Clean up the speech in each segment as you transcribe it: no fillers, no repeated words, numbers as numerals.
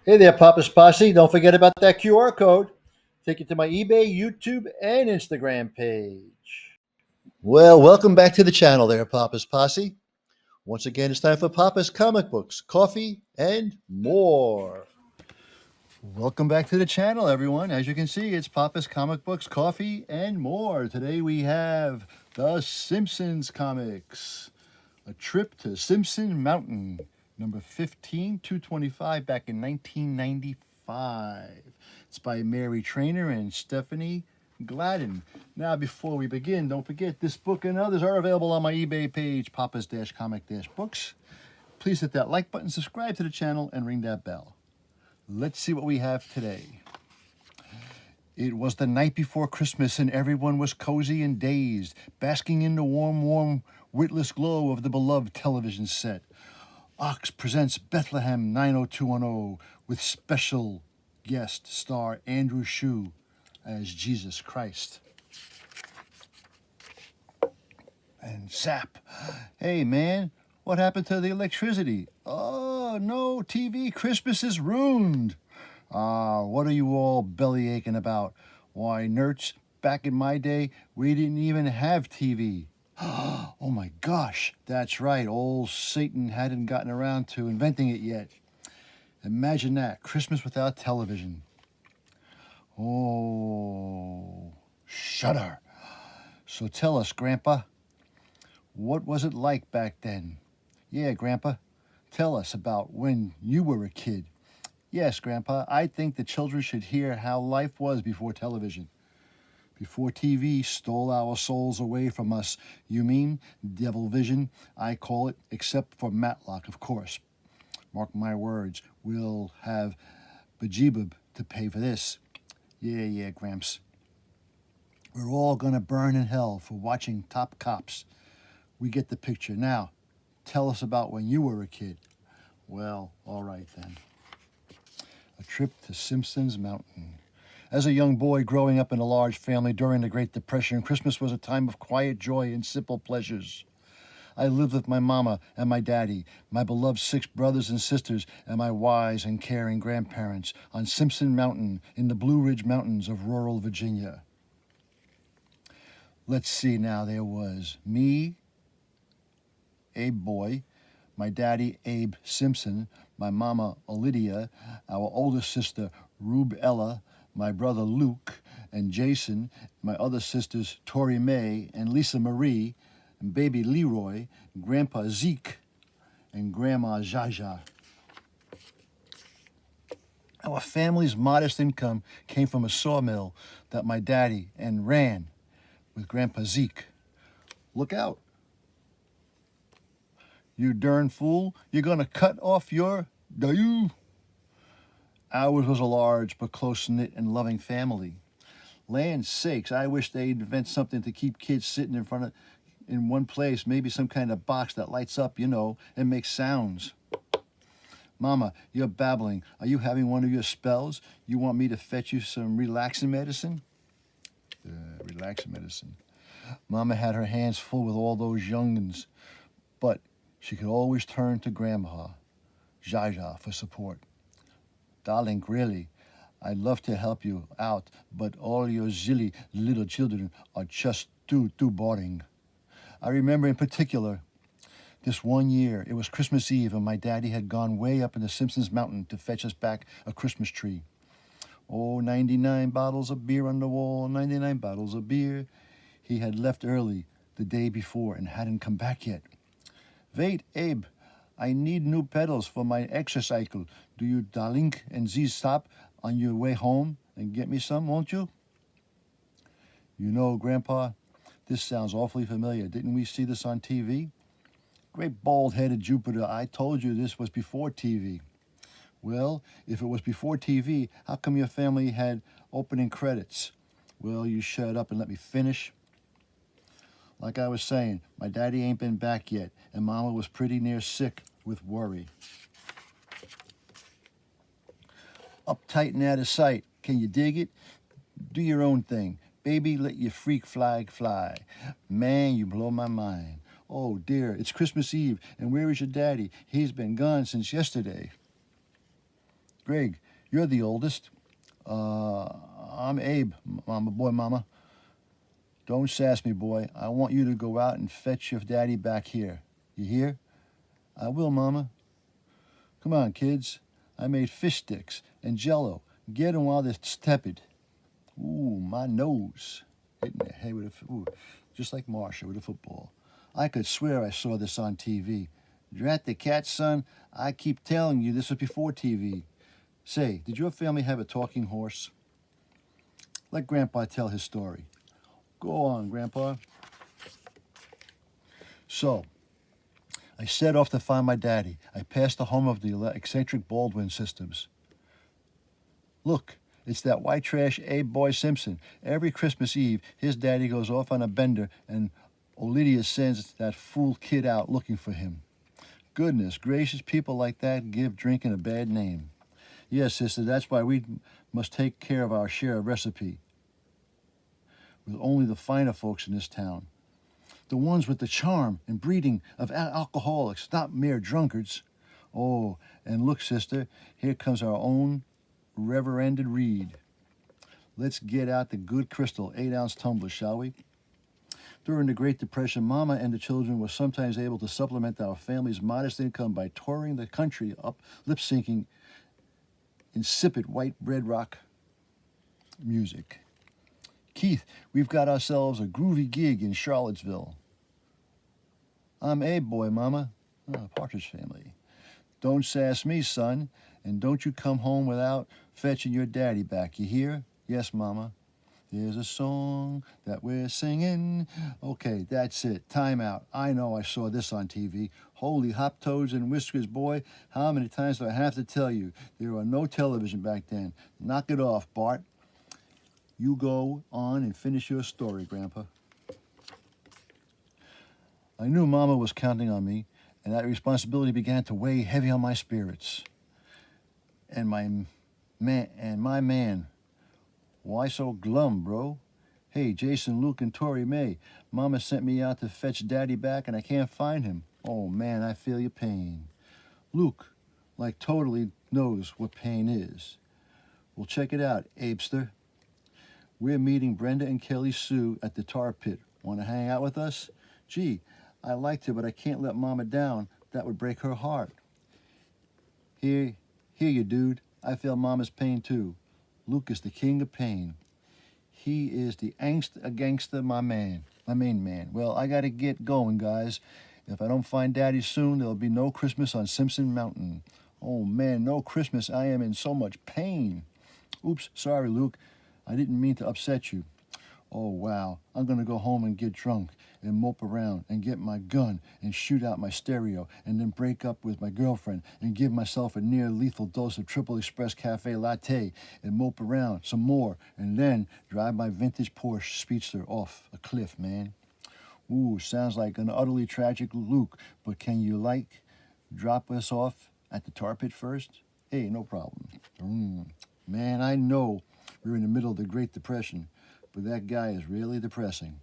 Hey there, Papa's Posse. Don't forget about that QR code. Take you to my eBay, YouTube, and Instagram page. Well, welcome back to the channel there, Papa's Posse. Once again, it's time for Papa's Comic Books, Coffee, and more. Welcome back to the channel, everyone. As you can see, it's Papa's Comic Books, Coffee, and more. Today we have the Simpsons comics. A Trip to Simpson Mountain, number 15, 225, back in 1995. It's by Mary Trainor and Stephanie Gladden. Now, before we begin, don't forget this book and others are available on my eBay page, Papa's-Comic-Books. Please hit that like button, subscribe to the channel, and ring that bell. Let's see what we have today. It was the night before Christmas, and everyone was cozy and dazed, basking in the warm, witless glow of the beloved television set. Ox presents Bethlehem 90210 with special guest star Andrew Shue as Jesus Christ. And Zap. Hey, man, what happened to the electricity? Oh, no, TV Christmas is ruined. What are you all belly aching about? Why, nerds, back in my day, we didn't even have TV. Oh my gosh, that's right, old Satan hadn't gotten around to inventing it yet. Imagine that, Christmas without television. Oh, shudder. So tell us, Grandpa, what was it like back then? Yeah, Grandpa, tell us about when you were a kid. Yes, Grandpa, I think the children should hear how life was before television. Before TV stole our souls away from us. You mean devil vision? I call it, except for Matlock, of course. Mark my words, we'll have Beelzebub to pay for this. Yeah, Gramps. We're all gonna burn in hell for watching Top Cops. We get the picture. Now, tell us about when you were a kid. Well, all right then. A Trip to Simpson's Mountain. As a young boy growing up in a large family during the Great Depression, Christmas was a time of quiet joy and simple pleasures. I lived with my mama and my daddy, my beloved 6 brothers and sisters, and my wise and caring grandparents on Simpson Mountain in the Blue Ridge Mountains of rural Virginia. Let's see now, there was me, Abe Boy, my daddy Abe Simpson, my mama Lydia, our oldest sister Rube Ella, my brother Luke and Jason, my other sisters Tori Mae and Lisa Marie, and baby Leroy, Grandpa Zeke, and Grandma Jaja. Our family's modest income came from a sawmill that my daddy and ran with Grandpa Zeke. Look out. You darn fool, you're gonna cut off your dayu. Ours was a large but close-knit and loving family. Land's sakes, I wish they'd invent something to keep kids sitting in one place, maybe some kind of box that lights up, and makes sounds. Mama, you're babbling. Are you having one of your spells? You want me to fetch you some relaxing medicine? Relaxing medicine. Mama had her hands full with all those young'uns, but she could always turn to Grandma, Jaja, for support. Darling, really, I'd love to help you out, but all your silly little children are just too boring. I remember in particular this one year, it was Christmas Eve, and my daddy had gone way up in the Simpsons Mountain to fetch us back a Christmas tree. Oh, 99 bottles of beer on the wall, 99 bottles of beer. He had left early the day before and hadn't come back yet. Wait, Abe, I need new pedals for my exercycle. Do you, darling, and Z stop on your way home and get me some, won't you? You know, Grandpa, this sounds awfully familiar. Didn't we see this on TV? Great bald-headed Jupiter, I told you this was before TV. Well, if it was before TV, how come your family had opening credits? Well, you shut up and let me finish. Like I was saying, my daddy ain't been back yet, and Mama was pretty near sick with worry. Uptight and out of sight. Can you dig it? Do your own thing. Baby, let your freak flag fly. Man, you blow my mind. Oh dear, it's Christmas Eve, and where is your daddy? He's been gone since yesterday. Greg, you're the oldest. Uh, I'm Abe, mama, boy, mama. Don't sass me, boy. I want you to go out and fetch your daddy back here. You hear? I will, mama. Come on, kids. I made fish sticks and jello. Get 'em while they're tepid. Ooh, my nose. Hitting the head with just like Marsha with a football. I could swear I saw this on TV. Drat the cat, son. I keep telling you this was before TV. Say, did your family have a talking horse? Let Grandpa tell his story. Go on, Grandpa. So, I set off to find my daddy. I passed the home of the eccentric Baldwin systems. Look, it's that white trash Abe boy Simpson. Every Christmas Eve, his daddy goes off on a bender and Olivia sends that fool kid out looking for him. Goodness gracious, people like that give drinking a bad name. Yes, sister, that's why we must take care of our share of recipe. With only the finer folks in this town. The ones with the charm and breeding of alcoholics, not mere drunkards. Oh, and look, sister, here comes our own Reverended Reed. Let's get out the good crystal 8-ounce tumbler, shall we? During the Great Depression, Mama and the children were sometimes able to supplement our family's modest income by touring the country up lip-syncing insipid white bread rock music. Keith, we've got ourselves a groovy gig in Charlottesville. I'm Abe boy, Mama. Partridge Family. Don't sass me, son, and don't you come home without fetching your daddy back, you hear? Yes, Mama. There's a song that we're singing. Okay, that's it. Time out. I know I saw this on TV. Holy hop toads and whiskers, boy. How many times do I have to tell you? There were no television back then. Knock it off, Bart. You go on and finish your story, Grandpa. I knew Mama was counting on me, and that responsibility began to weigh heavy on my spirits. And my man, why so glum, bro? Hey, Jason, Luke, and Tori May, Mama sent me out to fetch Daddy back, and I can't find him. Oh, man, I feel your pain. Luke, like, totally knows what pain is. Well, check it out, Abester. We're meeting Brenda and Kelly Sue at the tar pit. Want to hang out with us? Gee, I like to, but I can't let Mama down. That would break her heart. Here you, dude. I feel Mama's pain, too. Luke is the king of pain. He is the angst-a-gangster, my main man. Well, I gotta get going, guys. If I don't find Daddy soon, there'll be no Christmas on Simpson Mountain. Oh, man, no Christmas. I am in so much pain. Oops, sorry, Luke. I didn't mean to upset you. Oh, wow. I'm going to go home and get drunk and mope around and get my gun and shoot out my stereo and then break up with my girlfriend and give myself a near-lethal dose of Triple Express Cafe Latte and mope around some more and then drive my vintage Porsche Speedster off a cliff, man. Ooh, sounds like an utterly tragic Luke, but can you, drop us off at the tar pit first? Hey, no problem. Man, I know we're in the middle of the Great Depression, but that guy is really depressing.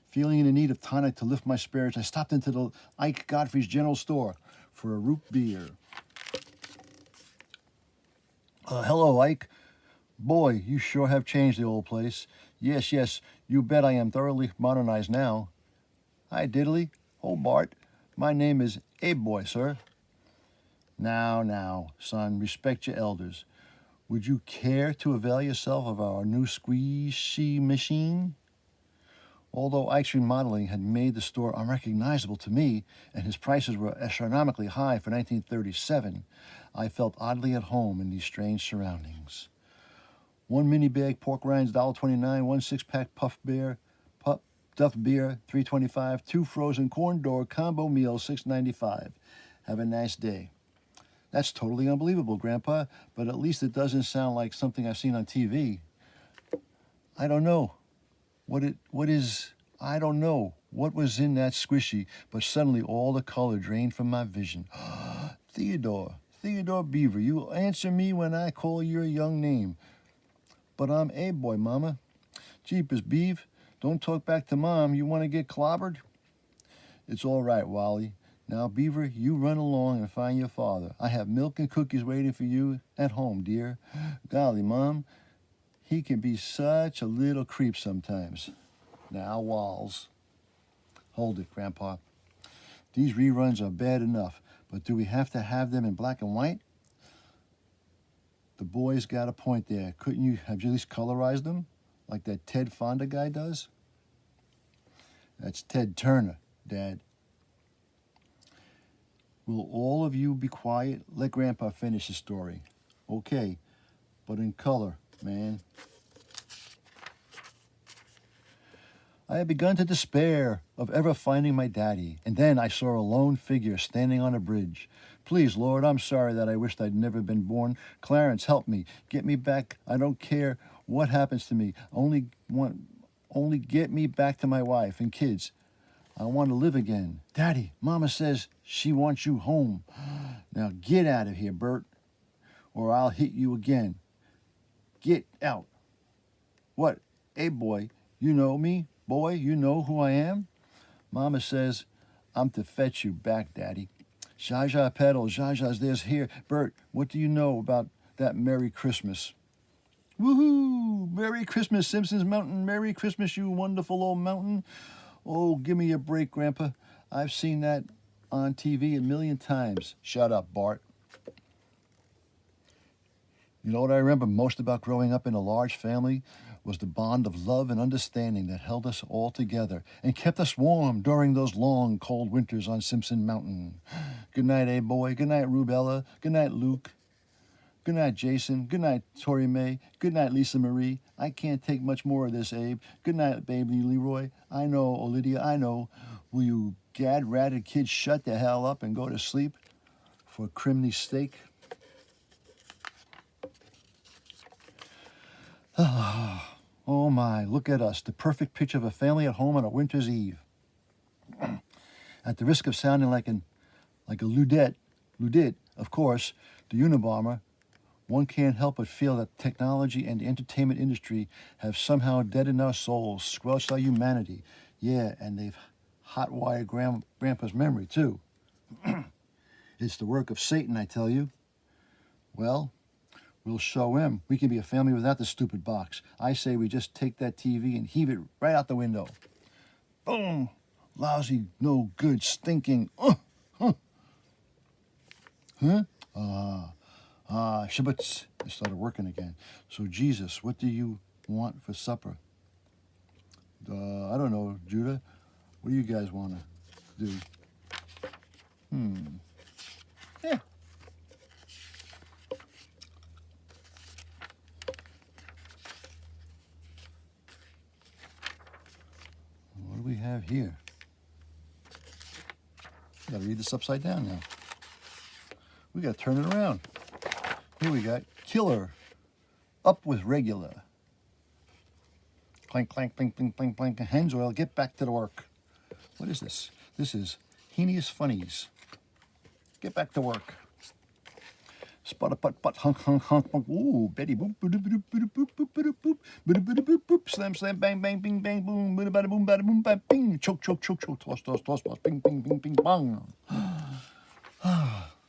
Feeling in the need of tonic to lift my spirits, I stopped into the Ike Godfrey's General Store for a root beer. Hello, Ike. Boy, you sure have changed the old place. Yes, you bet I am thoroughly modernized now. Hi, Diddley. Oh, Bart. My name is Abe Boy, sir. Now, son, respect your elders. Would you care to avail yourself of our new squeezy machine? Although Ike's remodeling had made the store unrecognizable to me, and his prices were astronomically high for 1937, I felt oddly at home in these strange surroundings. 1 mini bag pork rinds, $1.29, 1 6-pack Duff beer, $3.25, 2 frozen corn dog combo meals, $6.95. Have a nice day. That's totally unbelievable, Grandpa, but at least it doesn't sound like something I've seen on TV. I don't know what was in that squishy, but suddenly all the color drained from my vision. Theodore Beaver, you will answer me when I call your young name. But I'm Abe Boy, Mama. Jeepers, Beav, don't talk back to Mom. You want to get clobbered? It's all right, Wally. Now, Beaver, you run along and find your father. I have milk and cookies waiting for you at home, dear. Golly, Mom, he can be such a little creep sometimes. Now, Walls. Hold it, Grandpa. These reruns are bad enough, but do we have to have them in black and white? The boy's got a point there. Couldn't you have at least colorized them, like that Ted Fonda guy does? That's Ted Turner, Dad. Will all of you be quiet? Let Grandpa finish his story. Okay, but in color, man. I had begun to despair of ever finding my daddy, and then I saw a lone figure standing on a bridge. Please, Lord, I'm sorry that I wished I'd never been born. Clarence, help me. Get me back. I don't care what happens to me. Only get me back to my wife and kids. I want to live again. Daddy, Mama says she wants you home. Now get out of here, Bert, or I'll hit you again. Get out. What? Hey, boy, you know me? Boy, you know who I am? Mama says I'm to fetch you back, Daddy. Zha Zha pedals, Zha Zha's there's here. Bert, what do you know about that Merry Christmas? Woohoo! Merry Christmas, Simpsons Mountain. Merry Christmas, you wonderful old mountain. Oh, give me a break, Grandpa. I've seen that on TV a million times. Shut up, Bart. You know what I remember most about growing up in a large family was the bond of love and understanding that held us all together and kept us warm during those long, cold winters on Simpson Mountain. Good night, Abe boy. Good night, Rubella. Good night, Luke. Good night, Jason. Good night, Tori Mae. Good night, Lisa Marie. I can't take much more of this, Abe. Good night, baby Leroy. I know, Olivia, I know. Will you gad-ratted kids shut the hell up and go to sleep for criminy steak? Oh my, look at us, the perfect picture of a family at home on a winter's eve. At the risk of sounding like a ludite, of course, the Unabomber, one can't help but feel that technology and the entertainment industry have somehow deadened our souls, squelched our humanity. Yeah, and they've hot-wired Grandpa's memory, too. It's the work of Satan, I tell you. Well, we'll show him. We can be a family without the stupid box. I say we just take that TV and heave it right out the window. Boom! Lousy, no good, stinking. Shibbits. I started working again. So, Jesus, what do you want for supper? I don't know, Judah. What do you guys want to do? Yeah. What do we have here? I gotta read this upside down now. We gotta turn it around. Here we got killer, up with regular. Clank, clank, clink, clink, clink, clink. Henswell, get back to the work. What is this? This is Heeniest Funnies. Get back to work. Sputter putt putt hunk hunk hunk. Ooh, Betty boop boop boop boop boop boop boop boop boop boop boop boop slam slam bang bang bing bang boom bada boom bada boom bada bing choke choke choke choke toss toss toss toss bing bing bing bing bang.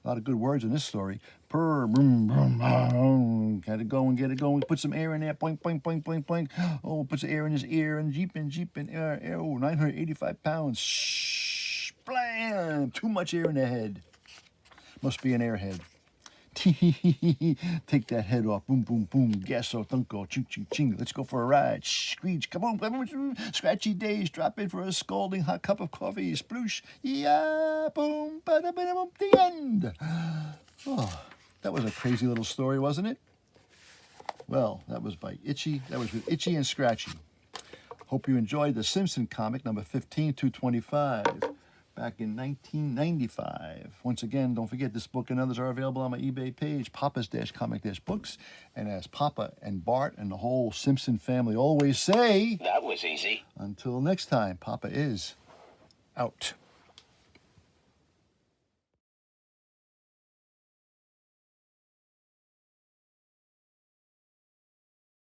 A lot of good words in this story. Purr, boom, boom, get it going, get it going. Put some air in there, boink, boink, boink, boink, boink. Oh, put some air in his ear and jeep in air. Oh, 985 pounds. Shh, blam, too much air in the head. Must be an airhead. Take that head off. Boom, boom, boom. Gasso, thunko, ching, ching, ching. Let's go for a ride. Screech, come on. Scratchy days. Drop in for a scalding hot cup of coffee. Sploosh. Yeah, boom, bada, bada, boom. The end. Oh, that was a crazy little story, wasn't it? Well, that was by Itchy. That was with Itchy and Scratchy. Hope you enjoyed the Simpson comic number 15225. Back in 1995. Once again, don't forget this book and others are available on my eBay page, Papa's-Comic-Books. And as Papa and Bart and the whole Simpson family always say, that was easy. Until next time, Papa is out.